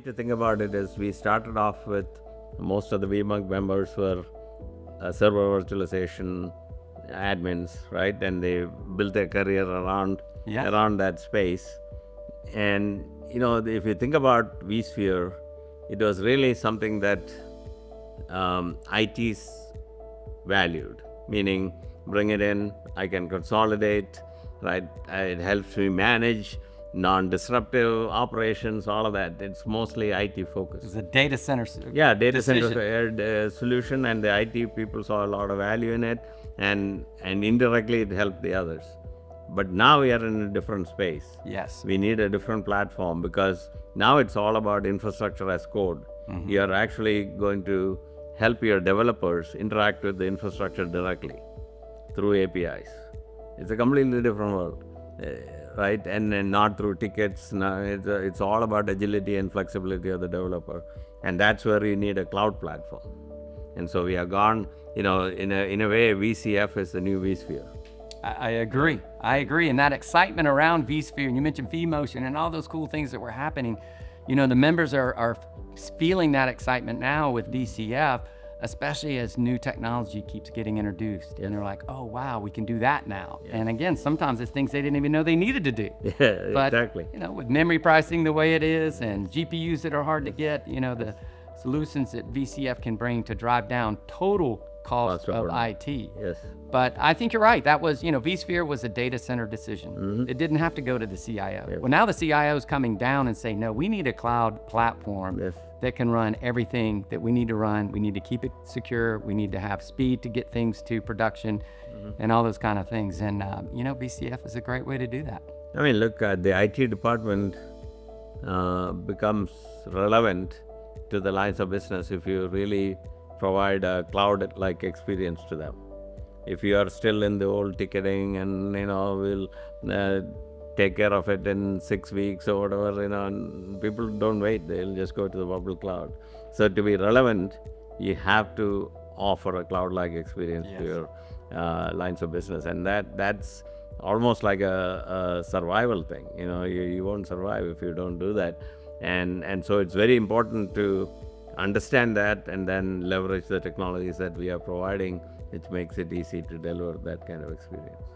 to think about it is we started off with most of the VMUG members were server virtualization admins, right? And they built their career around that space. And if you think about vSphere, it was really something that IT's valued, meaning bring it in, I can consolidate, right? It helps me manage non-disruptive operations, all of that. It's mostly IT focused. It's a data center center solution, and the IT people saw a lot of value in it, and indirectly it helped the others. But now we are in a different space. Yes. We need a different platform because now it's all about infrastructure as code. Mm-hmm. You're actually going to help your developers interact with the infrastructure directly through APIs. It's a completely different world, right? And not through tickets. No, it's all about agility and flexibility of the developer. And that's where you need a cloud platform. And so we have gone, in a way, VCF is the new vSphere. I agree. And that excitement around vSphere, and you mentioned vMotion and all those cool things that were happening, the members are feeling that excitement now with VCF, especially as new technology keeps getting introduced. And they're like, oh, wow, we can do that now. Yeah. And again, sometimes it's things they didn't even know they needed to do. Yeah, but, exactly. With memory pricing the way it is and GPUs that are hard to get, the solutions that VCF can bring to drive down total cost of IT. Yes. But I think you're right. That was, vSphere was a data center decision. Mm-hmm. It didn't have to go to the CIO. Yep. Well, now the CIO is coming down and saying, no, we need a cloud platform that can run everything that we need to run. We need to keep it secure. We need to have speed to get things to production and all those kind of things. And, VCF is a great way to do that. I mean, look, the IT department becomes relevant to the lines of business if you really provide a cloud-like experience to them. If you are still in the old ticketing and, we'll take care of it in 6 weeks or whatever, people don't wait. They'll just go to the public cloud. So to be relevant, you have to offer a cloud-like experience to your lines of business. And that's almost like a survival thing. You won't survive if you don't do that. And so it's very important to understand that and then leverage the technologies that we are providing, which makes it easy to deliver that kind of experience.